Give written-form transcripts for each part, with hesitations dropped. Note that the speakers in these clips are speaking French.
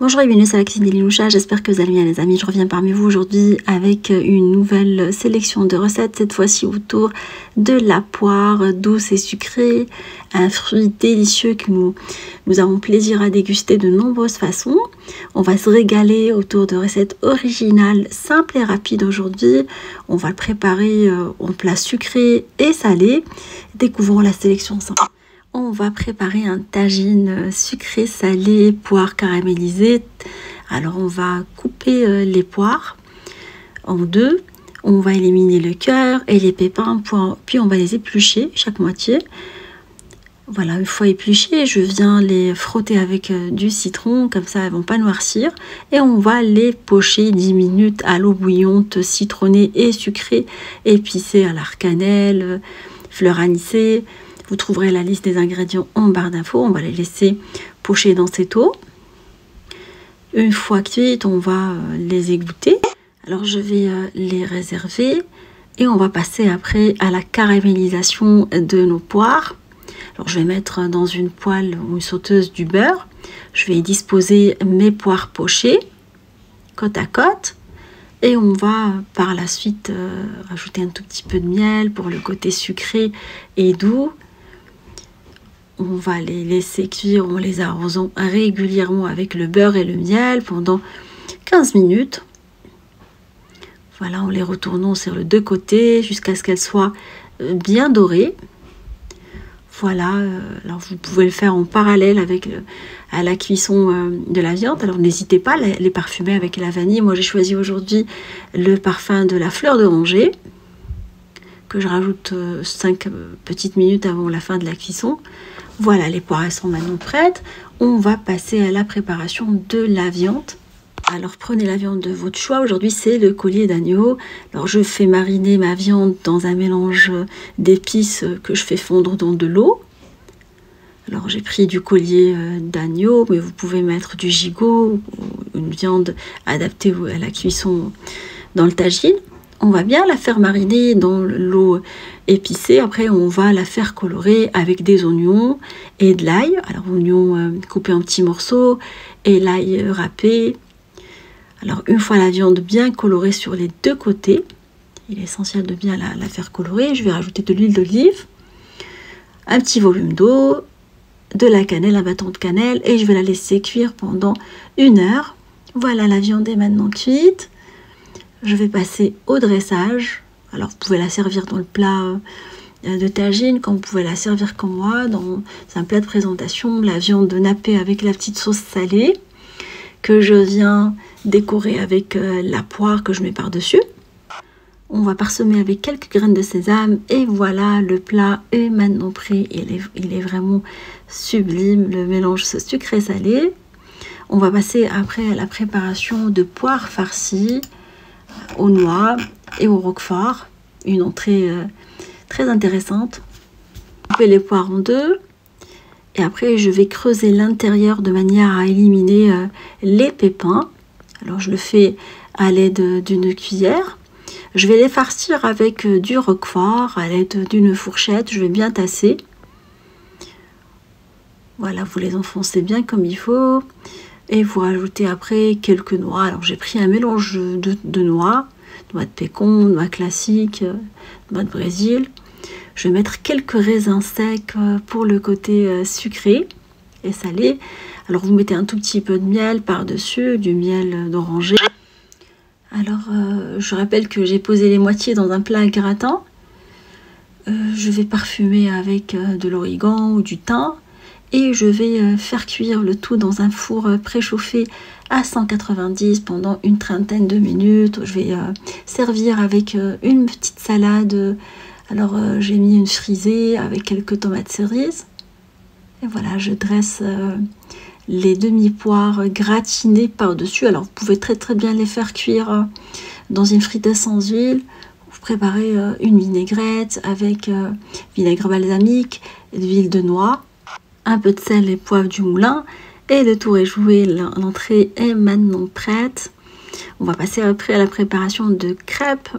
Bonjour et bienvenue sur la cuisine d'Eliloucha, j'espère que vous allez bien les amis. Je reviens parmi vous aujourd'hui avec une nouvelle sélection de recettes, cette fois-ci autour de la poire douce et sucrée, un fruit délicieux que nous avons plaisir à déguster de nombreuses façons. On va se régaler autour de recettes originales, simples et rapides aujourd'hui. On va le préparer en plat sucré et salé. Découvrons la sélection ensemble. On va préparer un tagine sucré salé, poire caramélisée. Alors on va couper les poires en deux. On va éliminer le cœur et les pépins, puis on va les éplucher chaque moitié. Voilà, une fois épluchées, je viens les frotter avec du citron, comme ça elles ne vont pas noircir. Et on va les pocher 10 minutes à l'eau bouillante, citronnée et sucrée, épicée à la cannelle, fleur anisée. Vous trouverez la liste des ingrédients en barre d'infos. On va les laisser pocher dans cette eau. Une fois cuites, on va les égoutter. Alors je vais les réserver et on va passer après à la caramélisation de nos poires. Alors je vais mettre dans une poêle ou une sauteuse du beurre. Je vais y disposer mes poires pochées côte à côte. Et on va par la suite rajouter un tout petit peu de miel pour le côté sucré et doux. On va les laisser cuire en les arrosant régulièrement avec le beurre et le miel pendant 15 minutes. Voilà, en les retournant sur les deux côtés jusqu'à ce qu'elles soient bien dorées. Voilà, alors vous pouvez le faire en parallèle avec à la cuisson de la viande. Alors n'hésitez pas à les parfumer avec la vanille. Moi j'ai choisi aujourd'hui le parfum de la fleur d'oranger que je rajoute 5 petites minutes avant la fin de la cuisson. Voilà, les poires sont maintenant prêtes. On va passer à la préparation de la viande. Alors prenez la viande de votre choix. Aujourd'hui c'est le collier d'agneau. Alors je fais mariner ma viande dans un mélange d'épices que je fais fondre dans de l'eau. Alors j'ai pris du collier d'agneau, mais vous pouvez mettre du gigot, ou une viande adaptée à la cuisson dans le tagine. On va bien la faire mariner dans l'eau épicée. Après, on va la faire colorer avec des oignons et de l'ail. Alors, oignons coupés en petits morceaux et l'ail râpé. Alors, une fois la viande bien colorée sur les deux côtés, il est essentiel de bien la faire colorer. Je vais rajouter de l'huile d'olive, un petit volume d'eau, de la cannelle, un bâton de cannelle et je vais la laisser cuire pendant 1 heure. Voilà, la viande est maintenant cuite. Je vais passer au dressage. Alors vous pouvez la servir dans le plat de tagine, comme vous pouvez la servir comme moi dans un plat de présentation, la viande nappée avec la petite sauce salée que je viens décorer avec la poire que je mets par-dessus. On va parsemer avec quelques graines de sésame et voilà, le plat est maintenant prêt. Il est vraiment sublime, le mélange sucré-salé. On va passer après à la préparation de poires farcies aux noix et au roquefort, une entrée très intéressante. Couper les poires en deux et après je vais creuser l'intérieur de manière à éliminer les pépins. Alors je le fais à l'aide d'une cuillère. Je vais les farcir avec du roquefort à l'aide d'une fourchette. Je vais bien tasser. Voilà, vous les enfoncez bien comme il faut. Et vous rajoutez après quelques noix. Alors j'ai pris un mélange de noix de pécan, noix classique, noix de Brésil. Je vais mettre quelques raisins secs pour le côté sucré et salé. Alors vous mettez un tout petit peu de miel par-dessus, du miel d'oranger. Alors je rappelle que j'ai posé les moitiés dans un plat gratin. Je vais parfumer avec de l'origan ou du thym. Et je vais faire cuire le tout dans un four préchauffé à 190 pendant une trentaine de minutes. Je vais servir avec une petite salade. Alors j'ai mis une frisée avec quelques tomates cerises. Et voilà, je dresse les demi-poires gratinées par-dessus. Alors vous pouvez très bien les faire cuire dans une friteuse sans huile. Vous préparez une vinaigrette avec vinaigre balsamique et de l'huile de noix. Un peu de sel et poivre du moulin et le tour est joué, l'entrée est maintenant prête. On va passer après à la préparation de crêpes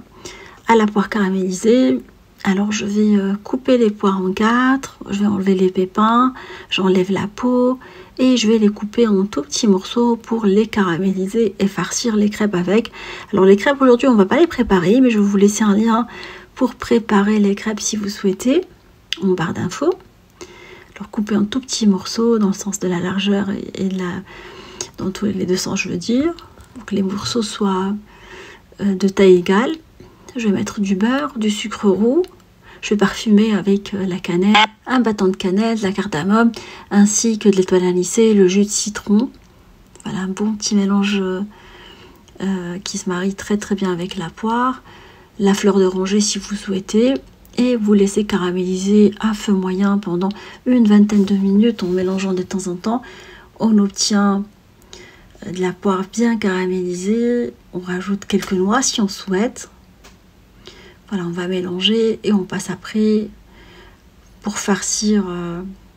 à la poire caramélisée. Alors je vais couper les poires en 4, je vais enlever les pépins, j'enlève la peau et je vais les couper en tout petits morceaux pour les caraméliser et farcir les crêpes avec. Alors les crêpes aujourd'hui on ne va pas les préparer, mais je vais vous laisser un lien pour préparer les crêpes si vous souhaitez en barre d'infos. Alors couper en tout petits morceaux dans le sens de la largeur et dans tous les deux sens je veux dire, pour que les morceaux soient de taille égale. Je vais mettre du beurre, du sucre roux. Je vais parfumer avec la cannelle, un bâton de cannelle, de la cardamome, ainsi que de l'étoile anisée, le jus de citron. Voilà un bon petit mélange qui se marie très très bien avec la poire. La fleur d'oranger si vous souhaitez. Et vous laissez caraméliser à feu moyen pendant une vingtaine de minutes en mélangeant de temps en temps. On obtient de la poire bien caramélisée. On rajoute quelques noix si on souhaite. Voilà, on va mélanger et on passe après pour farcir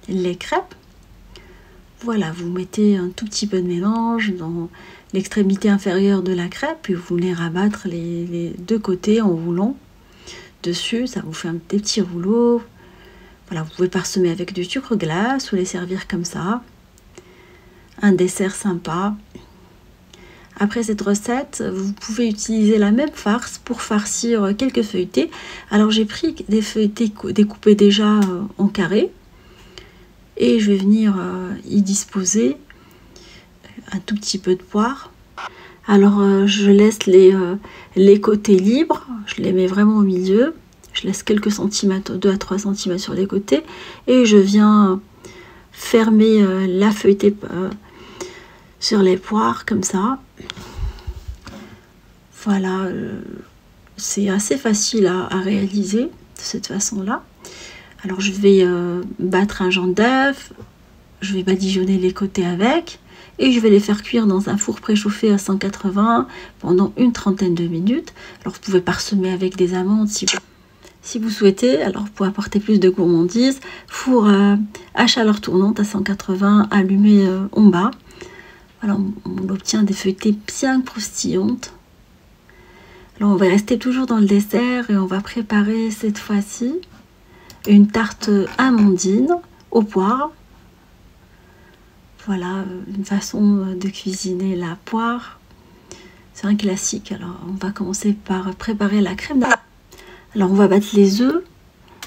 les crêpes. Voilà, vous mettez un tout petit peu de mélange dans l'extrémité inférieure de la crêpe et vous venez rabattre les deux côtés en roulant dessus. Ça vous fait des petits rouleaux. Voilà, vous pouvez parsemer avec du sucre glace ou les servir comme ça. Un dessert sympa. Après cette recette, vous pouvez utiliser la même farce pour farcir quelques feuilletés. Alors j'ai pris des feuilletés découpés déjà en carrés et je vais venir y disposer un tout petit peu de poire. Alors je laisse les côtés libres, je les mets vraiment au milieu. Je laisse quelques centimètres, 2 à 3 cm sur les côtés et je viens fermer la feuilletée sur les poires comme ça. Voilà, c'est assez facile à réaliser de cette façon-là. Alors je vais battre un jaune d'œuf, je vais badigeonner les côtés avec et je vais les faire cuire dans un four préchauffé à 180 pendant une trentaine de minutes. Alors vous pouvez parsemer avec des amandes si vous souhaitez. Alors pour apporter plus de gourmandise, four à chaleur tournante à 180 allumé en bas. Alors on obtient des feuilletées bien croustillantes. Alors on va rester toujours dans le dessert et on va préparer cette fois-ci une tarte amandine aux poires. Voilà une façon de cuisiner la poire. C'est un classique. Alors on va commencer par préparer la crème d'amande. Alors on va battre les œufs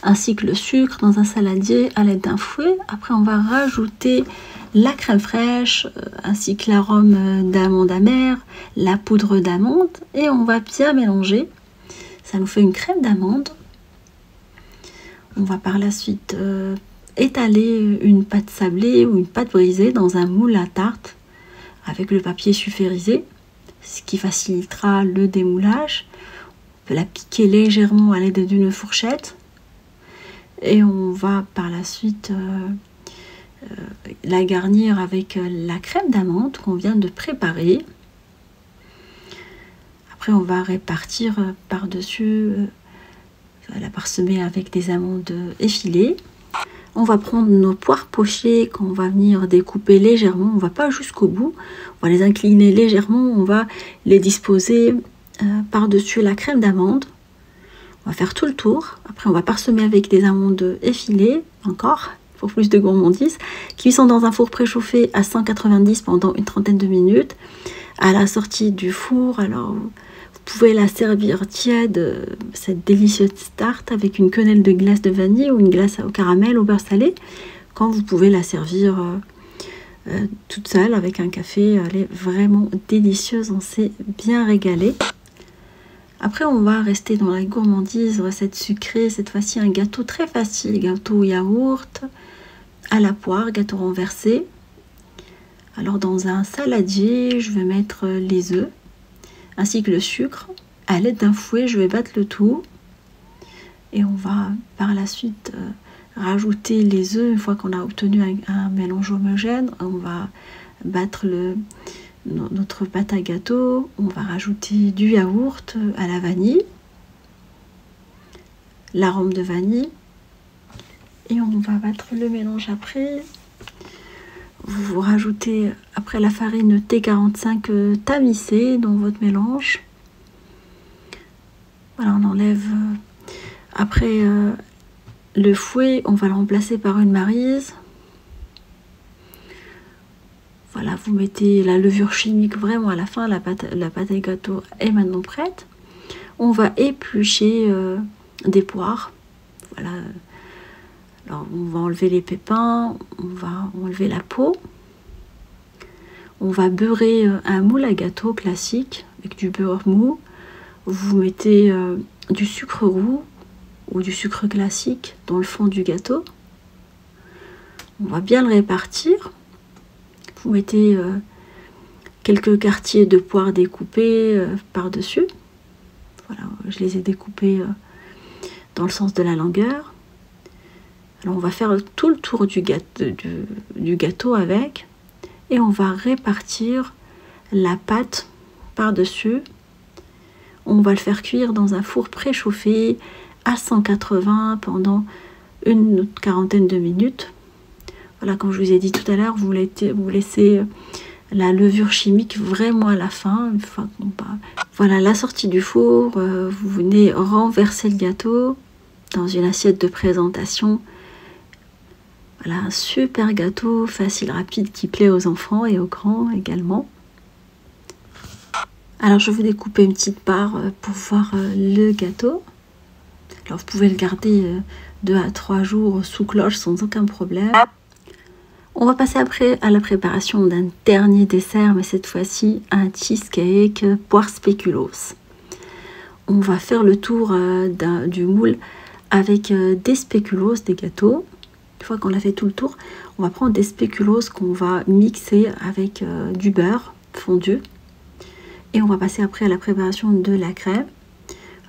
ainsi que le sucre dans un saladier à l'aide d'un fouet. Après on va rajouter la crème fraîche ainsi que l'arôme d'amande amère, la poudre d'amande et on va bien mélanger. Ça nous fait une crème d'amande. On va par la suite étaler une pâte sablée ou une pâte brisée dans un moule à tarte avec le papier sulfurisé, ce qui facilitera le démoulage. On peut la piquer légèrement à l'aide d'une fourchette et on va par la suite la garnir avec la crème d'amande qu'on vient de préparer. Après on va répartir par-dessus, la parsemer avec des amandes effilées. On va prendre nos poires pochées qu'on va venir découper légèrement, on va pas jusqu'au bout, on va les incliner légèrement, on va les disposer par-dessus la crème d'amande. On va faire tout le tour, après on va parsemer avec des amandes effilées encore pour plus de gourmandise. Cuisson dans un four préchauffé à 190 pendant une trentaine de minutes. À la sortie du four, alors vous pouvez la servir tiède, cette délicieuse tarte avec une quenelle de glace de vanille ou une glace au caramel au beurre salé. Quand vous pouvez la servir toute seule avec un café, elle est vraiment délicieuse, on s'est bien régalé. Après on va rester dans la gourmandise, recette sucrée, cette fois-ci un gâteau très facile, gâteau au yaourt à la poire, gâteau renversé. Alors dans un saladier, je vais mettre les œufs ainsi que le sucre. À l'aide d'un fouet, je vais battre le tout et on va par la suite rajouter les œufs. Une fois qu'on a obtenu un mélange homogène, on va battre notre pâte à gâteau. On va rajouter du yaourt à la vanille, l'arôme de vanille et on va battre le mélange après. Vous rajoutez après la farine T45 tamisée dans votre mélange. Voilà, on enlève Après le fouet, on va le remplacer par une maryse. Voilà, vous mettez la levure chimique vraiment à la fin, la pâte à gâteau est maintenant prête. On va éplucher des poires. Voilà. Alors on va enlever les pépins, on va enlever la peau. On va beurrer un moule à gâteau classique avec du beurre mou. Vous mettez du sucre roux ou du sucre classique dans le fond du gâteau. On va bien le répartir. Vous mettez quelques quartiers de poire découpés par-dessus. Voilà, je les ai découpés dans le sens de la longueur. Alors on va faire tout le tour du gâteau avec, et on va répartir la pâte par-dessus. On va le faire cuire dans un four préchauffé à 180 pendant une quarantaine de minutes. Voilà, comme je vous ai dit tout à l'heure, vous laissez la levure chimique vraiment à la fin. Une fois qu'on voilà, la sortie du four, vous venez renverser le gâteau dans une assiette de présentation. Voilà, un super gâteau facile, rapide, qui plaît aux enfants et aux grands également. Alors je vais vous découper une petite part pour voir le gâteau. Alors vous pouvez le garder 2 à 3 jours sous cloche sans aucun problème. On va passer après à la préparation d'un dernier dessert, mais cette fois-ci un cheesecake poire spéculoos. On va faire le tour du moule avec des spéculoos, des gâteaux. Une fois qu'on a fait tout le tour, on va prendre des spéculoos qu'on va mixer avec du beurre fondu. Et on va passer après à la préparation de la crème.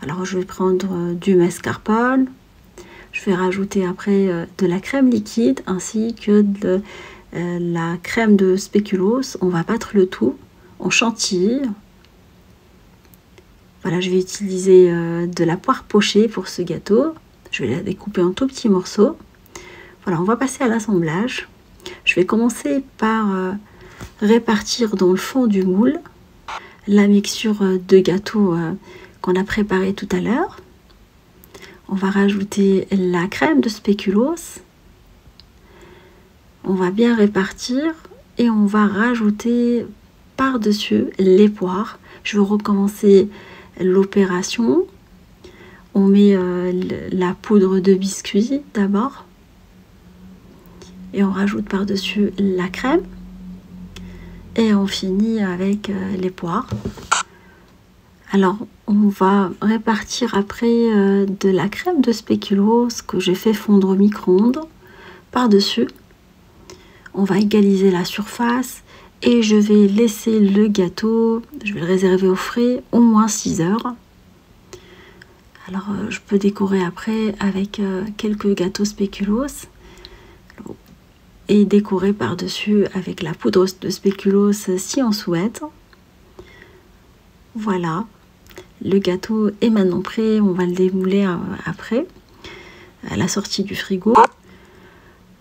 Alors je vais prendre du mascarpone. Je vais rajouter après de la crème liquide ainsi que de la crème de spéculoos. On va battre le tout, on chantilly. Voilà, je vais utiliser de la poire pochée pour ce gâteau. Je vais la découper en tout petits morceaux. Voilà, on va passer à l'assemblage. Je vais commencer par répartir dans le fond du moule la mixture de gâteau qu'on a préparé tout à l'heure. On va rajouter la crème de spéculoos. On va bien répartir et on va rajouter par-dessus les poires. Je vais recommencer l'opération. On met la poudre de biscuit d'abord. Et on rajoute par-dessus la crème. Et on finit avec les poires. Alors, on va répartir après de la crème de spéculoos que j'ai fait fondre au micro-ondes par-dessus. On va égaliser la surface et je vais laisser le gâteau, je vais le réserver au frais au moins 6 heures. Alors, je peux décorer après avec quelques gâteaux spéculoos et décorer par-dessus avec la poudre de spéculoos si on souhaite. Voilà, le gâteau est maintenant prêt, on va le démouler après, à la sortie du frigo.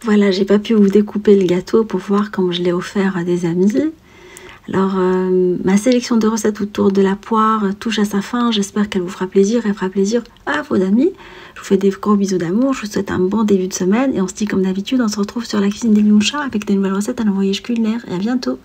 Voilà, j'ai pas pu vous découper le gâteau pour voir comment je l'ai offert à des amis. Alors, ma sélection de recettes autour de la poire touche à sa fin. J'espère qu'elle vous fera plaisir et fera plaisir à vos amis. Je vous fais des gros bisous d'amour. Je vous souhaite un bon début de semaine. Et on se dit comme d'habitude, on se retrouve sur la cuisine des Mimouchas avec des nouvelles recettes à l'envoyage culinaire. Et à bientôt.